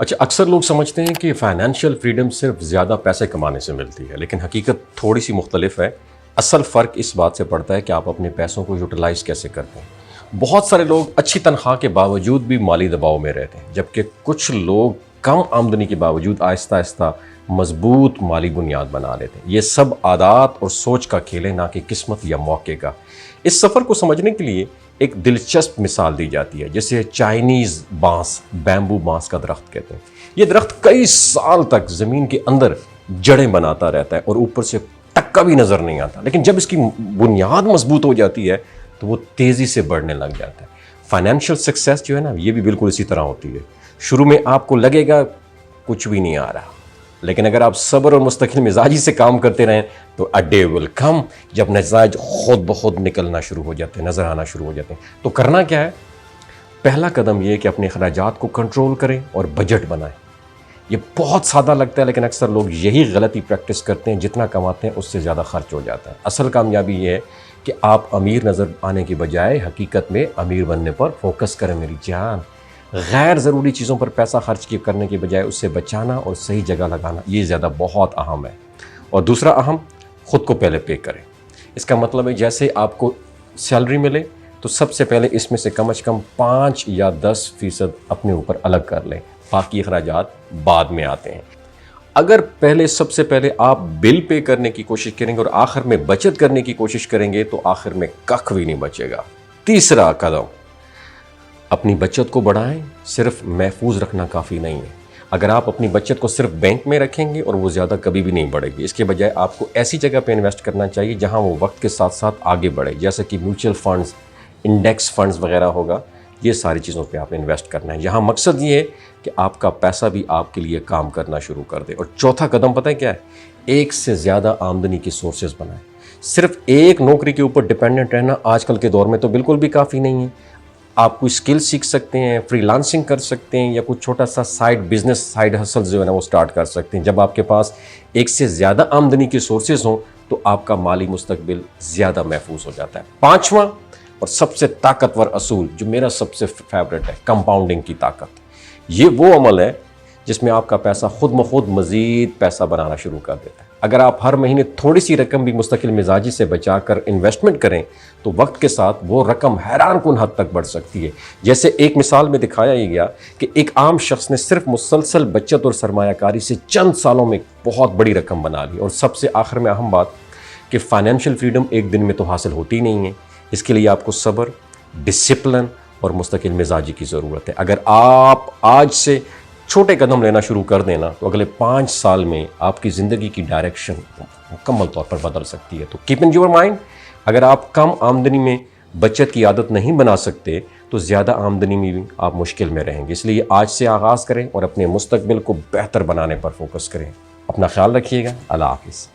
اچھا، اکثر لوگ سمجھتے ہیں کہ فائنینشیل فریڈم صرف زیادہ پیسے کمانے سے ملتی ہے، لیکن حقیقت تھوڑی سی مختلف ہے۔ اصل فرق اس بات سے پڑتا ہے کہ آپ اپنے پیسوں کو یوٹیلائز کیسے کرتے ہیں۔ بہت سارے لوگ اچھی تنخواہ کے باوجود بھی مالی دباؤ میں رہتے ہیں، جبکہ کچھ لوگ کم آمدنی کے باوجود آہستہ آہستہ مضبوط مالی بنیاد بنا لیتے ہیں۔ یہ سب عادات اور سوچ کا کھیل ہے، نہ کہ قسمت یا موقع کا۔ اس سفر کو سمجھنے کے لیے ایک دلچسپ مثال دی جاتی ہے، جسے چائنیز بانس، بیمبو بانس کا درخت کہتے ہیں۔ یہ درخت کئی سال تک زمین کے اندر جڑیں بناتا رہتا ہے اور اوپر سے ٹکا بھی نظر نہیں آتا، لیکن جب اس کی بنیاد مضبوط ہو جاتی ہے تو وہ تیزی سے بڑھنے لگ جاتا ہے۔ فائنینشیل سکسیس جو ہے نا، یہ بھی بالکل اسی طرح ہوتی ہے۔ شروع میں آپ کو لگے گا کچھ بھی نہیں آ رہا، لیکن اگر آپ صبر اور مستقل مزاجی سے کام کرتے رہیں تو اے ڈے ول کم، جب نتائج خود بخود نکلنا شروع ہو جاتے ہیں، نظر آنا شروع ہو جاتے ہیں۔ تو کرنا کیا ہے؟ پہلا قدم یہ ہے کہ اپنے اخراجات کو کنٹرول کریں اور بجٹ بنائیں۔ یہ بہت سادہ لگتا ہے، لیکن اکثر لوگ یہی غلطی پریکٹس کرتے ہیں، جتنا کماتے ہیں اس سے زیادہ خرچ ہو جاتا ہے۔ اصل کامیابی یہ ہے کہ آپ امیر نظر آنے کی بجائے حقیقت میں امیر بننے پر فوکس کریں میری جان۔ غیر ضروری چیزوں پر پیسہ خرچ کرنے کی بجائے اس سے بچانا اور صحیح جگہ لگانا، یہ زیادہ بہت اہم ہے۔ اور دوسرا اہم، خود کو پہلے پے کریں۔ اس کا مطلب ہے جیسے آپ کو سیلری ملے تو سب سے پہلے اس میں سے کم از کم 5 یا 10% اپنے اوپر الگ کر لیں، باقی اخراجات بعد میں آتے ہیں۔ اگر سب سے پہلے آپ بل پے کرنے کی کوشش کریں گے اور آخر میں بچت کرنے کی کوشش کریں گے تو آخر میں ککھ بھی نہیں بچے گا۔ تیسرا قدم، اپنی بچت کو بڑھائیں۔ صرف محفوظ رکھنا کافی نہیں ہے۔ اگر آپ اپنی بچت کو صرف بینک میں رکھیں گے اور وہ زیادہ کبھی بھی نہیں بڑھے گی، اس کے بجائے آپ کو ایسی جگہ پہ انویسٹ کرنا چاہیے جہاں وہ وقت کے ساتھ ساتھ آگے بڑھے، جیسے کہ میوچل فنڈز، انڈیکس فنڈز وغیرہ ہوگا۔ یہ ساری چیزوں پہ آپ انویسٹ کرنا ہے، یہاں مقصد یہ ہے کہ آپ کا پیسہ بھی آپ کے لیے کام کرنا شروع کر دے۔ اور چوتھا قدم پتہ ہے کیا ہے؟ ایک سے زیادہ آمدنی کی سورسز بنائیں۔ صرف ایک نوکری کے اوپر ڈپینڈنٹ رہنا آج کل کے دور میں تو بالکل بھی کافی نہیں ہے۔ آپ کوئی اسکل سیکھ سکتے ہیں، فری لانسنگ کر سکتے ہیں، یا کوئی چھوٹا سا سائیڈ بزنس، سائیڈ ہسل جو ہے نا وہ سٹارٹ کر سکتے ہیں۔ جب آپ کے پاس ایک سے زیادہ آمدنی کی سورسز ہوں تو آپ کا مالی مستقبل زیادہ محفوظ ہو جاتا ہے۔ پانچواں اور سب سے طاقتور اصول، جو میرا سب سے فیوریٹ ہے، کمپاؤنڈنگ کی طاقت۔ یہ وہ عمل ہے جس میں آپ کا پیسہ خود بخود مزید پیسہ بنانا شروع کر دیتا ہے۔ اگر آپ ہر مہینے تھوڑی سی رقم بھی مستقل مزاجی سے بچا کر انویسٹمنٹ کریں تو وقت کے ساتھ وہ رقم حیران کن حد تک بڑھ سکتی ہے۔ جیسے ایک مثال میں دکھایا یہ گیا کہ ایک عام شخص نے صرف مسلسل بچت اور سرمایہ کاری سے چند سالوں میں بہت بڑی رقم بنا لی۔ اور سب سے آخر میں اہم بات کہ فائنینشیل فریڈم ایک دن میں تو حاصل ہوتی نہیں ہے، اس کے لیے آپ کو صبر، ڈسپلن اور مستقل مزاجی کی ضرورت ہے۔ اگر آپ آج سے چھوٹے قدم لینا شروع کر دینا تو اگلے 5 سال میں آپ کی زندگی کی ڈائریکشن مکمل طور پر بدل سکتی ہے۔ تو کیپ ان یور مائنڈ، اگر آپ کم آمدنی میں بچت کی عادت نہیں بنا سکتے تو زیادہ آمدنی میں بھی آپ مشکل میں رہیں گے۔ اس لیے آج سے آغاز کریں اور اپنے مستقبل کو بہتر بنانے پر فوکس کریں۔ اپنا خیال رکھیے گا۔ اللہ حافظ۔